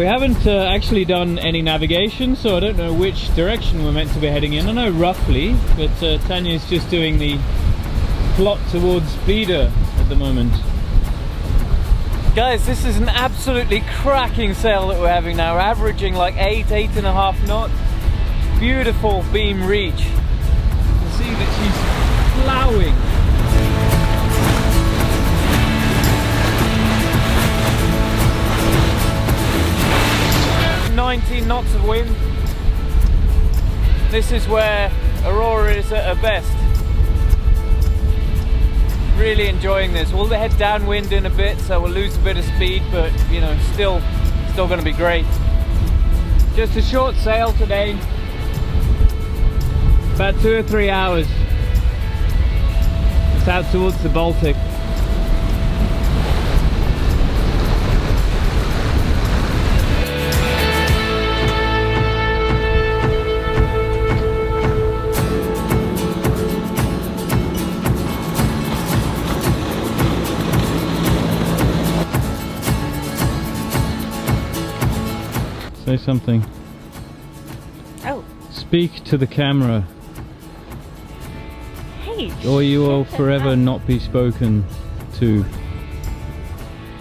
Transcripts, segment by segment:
we haven't actually done any navigation, so I don't know which direction we're meant to be heading in. I know roughly, but Tanya's just doing the plot towards Blidö at the moment. Guys, this is an absolutely cracking sail that we're having now. We're averaging like 8.5 knots. Beautiful beam reach. You can see that she's plowing. 19 knots of wind. This is where Aurora is at her best. Really enjoying this. We'll head downwind in a bit, so we'll lose a bit of speed, but you know, still going to be great. Just a short sail today, about 2 or 3 hours. It's out towards the Baltic. Say something. Oh. Speak to the camera. Hey. Or you will forever not be spoken to.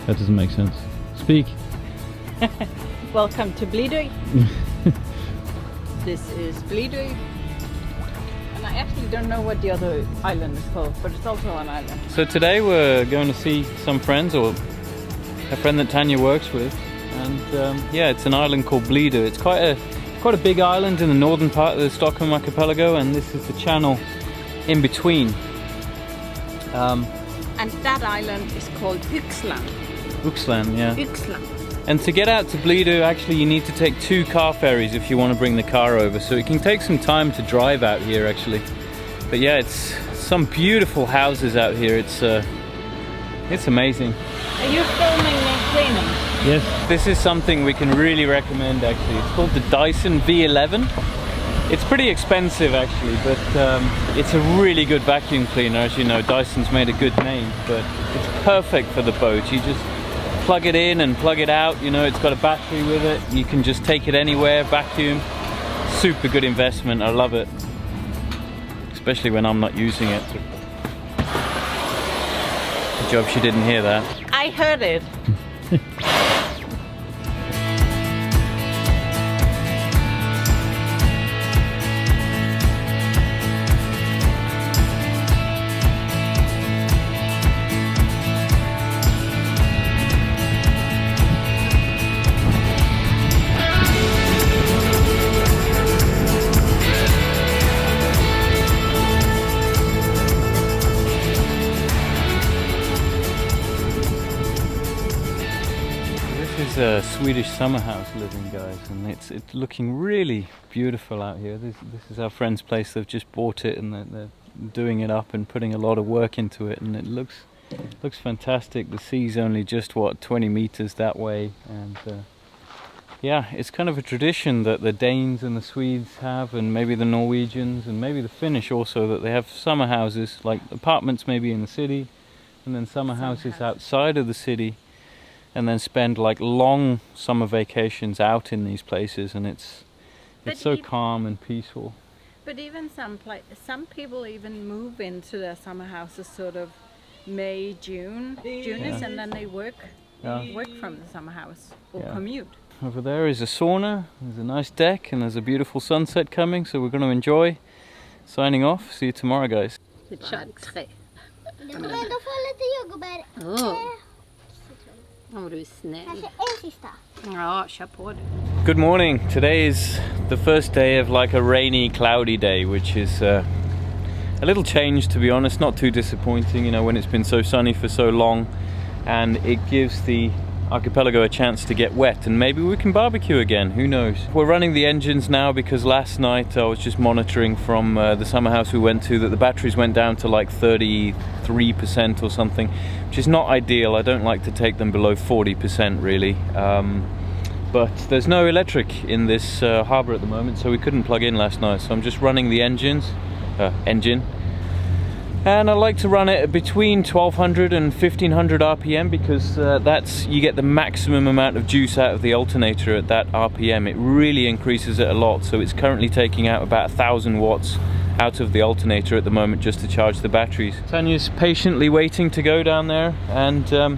That doesn't make sense. Speak. Welcome to Blidö. This is Blidö. And I actually don't know what the other island is called, but it's also an island. So today we're going to see some friends, or a friend that Tanya works with. And yeah, it's an island called Blidö. It's quite a big island in the northern part of the Stockholm Archipelago, and this is the channel in between. And that island is called Yxlan. Yxlan, yeah. Yxlan. And to get out to Blidö, actually you need to take 2 car ferries if you want to bring the car over. So it can take some time to drive out here actually. But yeah, it's some beautiful houses out here. It's amazing. Are you filming and cleaning? Yes. This is something we can really recommend actually. It's called the Dyson V11. It's pretty expensive actually, but it's a really good vacuum cleaner. As you know, Dyson's made a good name, but it's perfect for the boat. You just plug it in and plug it out. You know, it's got a battery with it. You can just take it anywhere, vacuum. Super good investment. I love it. Especially when I'm not using it. Good job she didn't hear that. I heard it. A Swedish summer house living, guys, and it's looking really beautiful out here. This is our friend's place. They've just bought it and they're doing it up and putting a lot of work into it, and it looks fantastic. The sea's only just what 20 meters that way, and yeah, it's kind of a tradition that the Danes and the Swedes have, and maybe the Norwegians and maybe the Finnish also, that they have summer houses, like apartments maybe in the city, and then summer houses outside of the city, and then spend like long summer vacations out in these places, and it's so calm and peaceful. But even some people even move into their summer houses sort of May, June, and then they work from the summer house or commute. Over there is a sauna, there's a nice deck, and there's a beautiful sunset coming, so we're going to enjoy. Signing off, see you tomorrow, guys. Good morning. Today is the first day of like a rainy, cloudy day, which is a little change, to be honest. Not too disappointing, you know, when it's been so sunny for so long, and it gives the archipelago a chance to get wet, and maybe we can barbecue again, who knows. We're running the engines now because last night I was just monitoring from the summer house we went to that the batteries went down to like 33% or something, which is not ideal. I don't like to take them below 40% really, but there's no electric in this harbour at the moment, so we couldn't plug in last night, so I'm just running the engine, And I like to run it between 1200 and 1500 RPM because you get the maximum amount of juice out of the alternator at that RPM. It really increases it a lot, so it's currently taking out about 1000 watts out of the alternator at the moment just to charge the batteries. Tanya's patiently waiting to go down there, and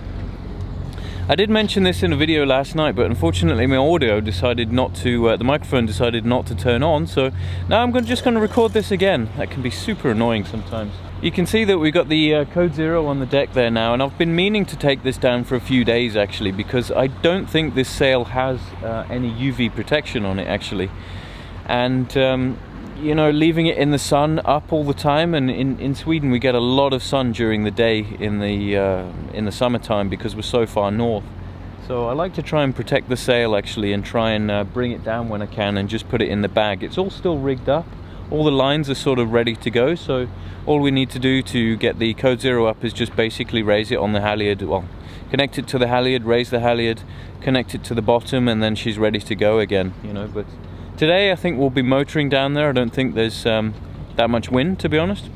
I did mention this in a video last night, but unfortunately my audio decided not to, the microphone decided not to turn on, so now I'm just going to record this again. That can be super annoying sometimes. You can see that we've got the code 0 on the deck there now, and I've been meaning to take this down for a few days actually, because I don't think this sail has any UV protection on it actually. And you know, leaving it in the sun up all the time, and in Sweden we get a lot of sun during the day in the summertime because we're so far north. So I like to try and protect the sail actually, and try and bring it down when I can and just put it in the bag. It's all still rigged up, all the lines are sort of ready to go, so all we need to do to get the code 0 up is just basically raise it on the halyard, well, connect it to the halyard, raise the halyard, connect it to the bottom, and then she's ready to go again, you know. But today I think we'll be motoring down there. I don't think there's that much wind, to be honest.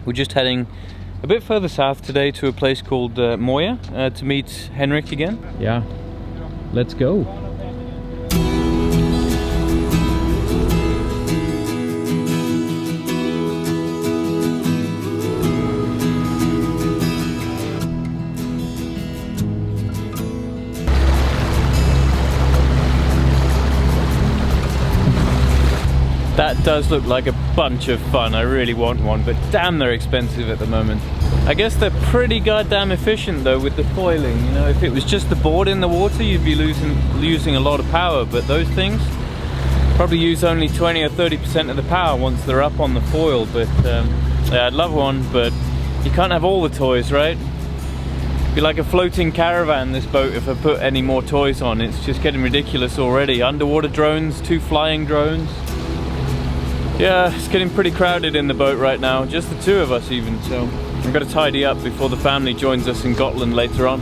We're just heading a bit further south today to a place called Moar to meet Henrik again. Yeah, let's go. That does look like a bunch of fun. I really want one, but damn, they're expensive at the moment. I guess they're pretty goddamn efficient though with the foiling. You know, if it was just the board in the water, you'd be losing a lot of power, but those things probably use only 20 or 30% of the power once they're up on the foil. But yeah, I'd love one, but you can't have all the toys, right? It'd be like a floating caravan, this boat, if I put any more toys on. It's just getting ridiculous already. Underwater drones, 2 flying drones. Yeah, it's getting pretty crowded in the boat right now, just the 2 of us even, so I've got to tidy up before the family joins us in Gotland later on.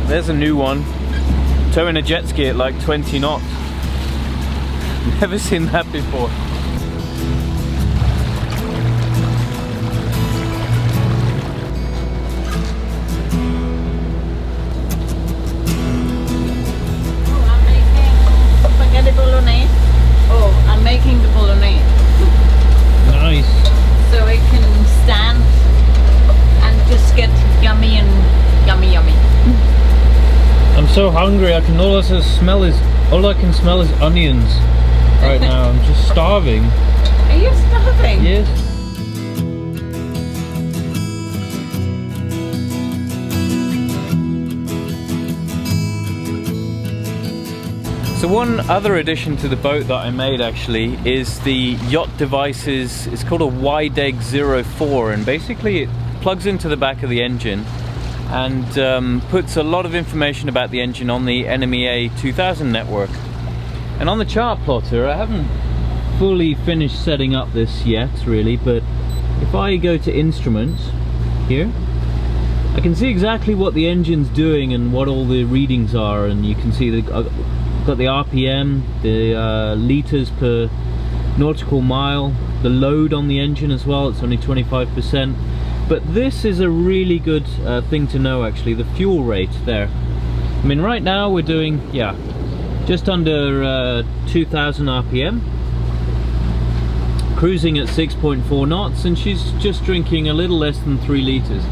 There's a new one, towing a jet ski at like 20 knots. Never seen that before. I'm making the bolognese. Nice. So it can stand and just get yummy and yummy. I'm so hungry. All I can smell is onions right now. I'm just starving. Are you starving? Yes. So one other addition to the boat that I made actually is the yacht devices. It's called a YDEG 04, and basically it plugs into the back of the engine and puts a lot of information about the engine on the NMEA 2000 network. And on the chart plotter, I haven't fully finished setting up this yet really, but if I go to instruments here, I can see exactly what the engine's doing and what all the readings are, and you can see I've got the RPM, the liters per nautical mile, the load on the engine as well. It's only 25%. But this is a really good thing to know actually, the fuel rate there. I mean, right now we're doing, yeah, just under 2000 RPM, cruising at 6.4 knots, and she's just drinking a little less than 3 liters.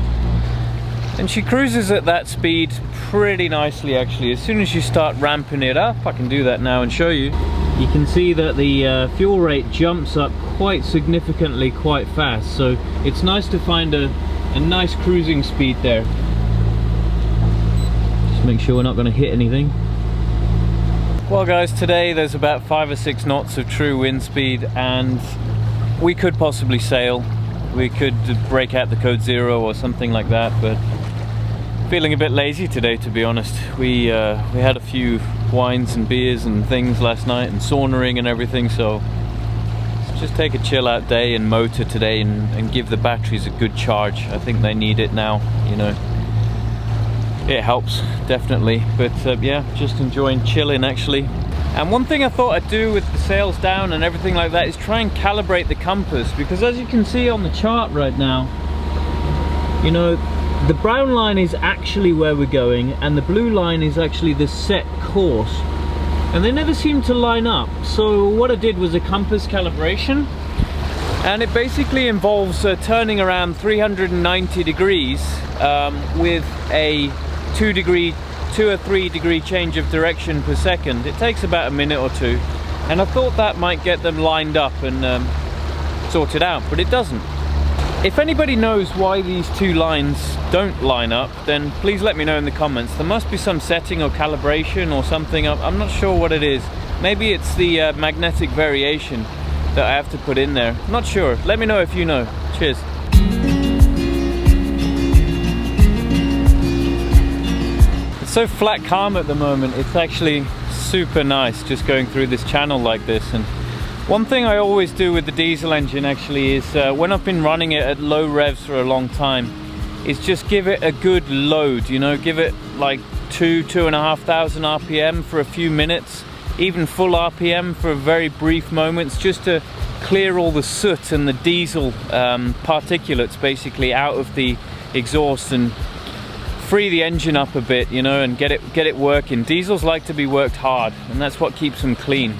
And she cruises at that speed pretty nicely actually. As soon as you start ramping it up, I can do that now and show you, you can see that the fuel rate jumps up quite significantly quite fast, so it's nice to find a nice cruising speed there. Just make sure we're not going to hit anything. Well guys, today there's about 5 or 6 knots of true wind speed, and we could possibly sail. We could break out the code 0 or something like that, but feeling a bit lazy today, to be honest. We had a few wines and beers and things last night and saunaing and everything, so let's just take a chill out day and motor today and give the batteries a good charge. I think they need it now, you know. It helps, definitely, but yeah, just enjoying chilling actually. And one thing I thought I'd do with the sails down and everything like that is try and calibrate the compass, because as you can see on the chart right now, you know, the brown line is actually where we're going and the blue line is actually the set course, and they never seem to line up. So what I did was a compass calibration, and it basically involves turning around 390 degrees with a 2 or 3 degree change of direction per second. It takes about a minute or two, and I thought that might get them lined up and sorted out, but it doesn't. If anybody knows why these two lines don't line up, then please let me know in the comments. There must be some setting or calibration or something. I'm not sure what it is. Maybe it's the magnetic variation that I have to put in there. Not sure. Let me know if you know. Cheers. It's so flat calm at the moment. It's actually super nice just going through this channel like this. And one thing I always do with the diesel engine actually is when I've been running it at low revs for a long time, is just give it a good load, you know, give it like 2,500 RPM for a few minutes, even full RPM for very brief moments, just to clear all the soot and the diesel particulates basically out of the exhaust and free the engine up a bit, you know, and get it working. Diesels like to be worked hard, and that's what keeps them clean.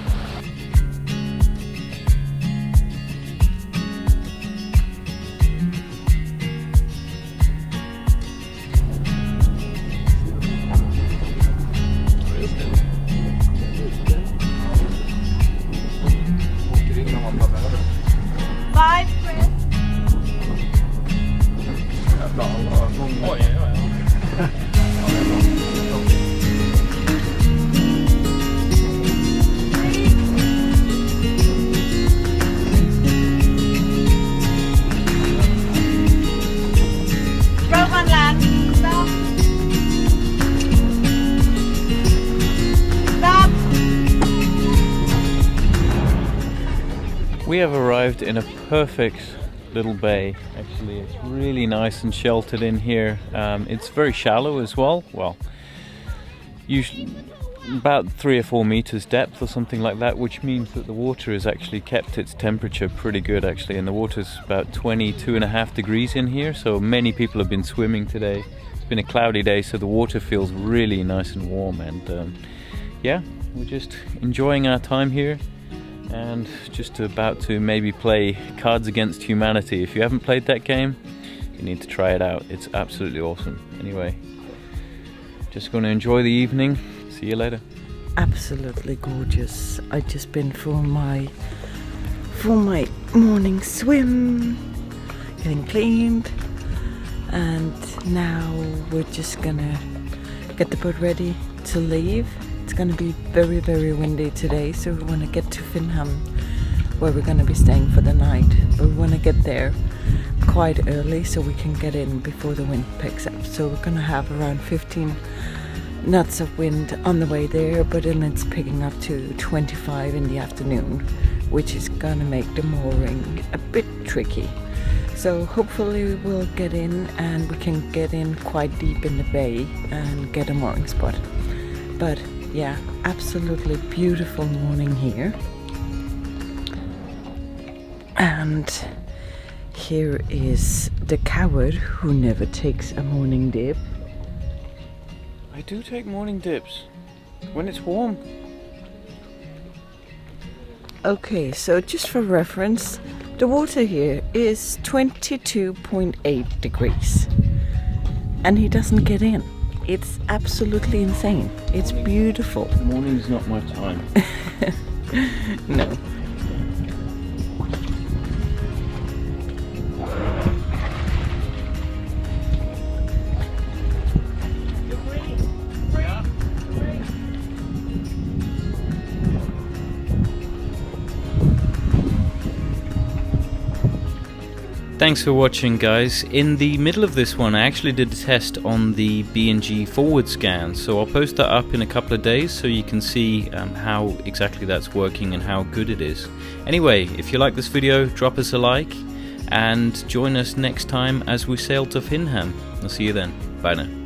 We have arrived in a perfect little bay. Actually, it's really nice and sheltered in here. It's very shallow as well. Well, usually about 3 or 4 meters depth or something like that, which means that the water has actually kept its temperature pretty good actually, and the water's about 22.5 degrees in here, so many people have been swimming today. It's been a cloudy day, so the water feels really nice and warm, and yeah, we're just enjoying our time here and just about to maybe play Cards Against Humanity. If you haven't played that game, you need to try it out. It's absolutely awesome. Anyway, just going to enjoy the evening. See you later. Absolutely gorgeous. I just been for my morning swim, getting cleaned, and now we're just gonna get the boat ready to leave. It's gonna be very, very windy today, so we want to get to Finham, where we're gonna be staying for the night. But we want to get there quite early so we can get in before the wind picks up. So we're gonna have around 15 knots of wind on the way there, but then it's picking up to 25 in the afternoon, which is gonna make the mooring a bit tricky. So hopefully we'll get in, and we can get in quite deep in the bay and get a mooring spot. But yeah, absolutely beautiful morning here. And here is the coward who never takes a morning dip. I do take morning dips when it's warm. Okay, so just for reference, the water here is 22.8 degrees, and he doesn't get in. It's absolutely insane. It's beautiful. Morning's not my time. No. Thanks for watching, guys. In the middle of this one, I actually did a test on the B&G forward scan, so I'll post that up in a couple of days so you can see how exactly that's working and how good it is. Anyway, if you like this video, drop us a like and join us next time as we sail to Finham. I'll see you then. Bye now.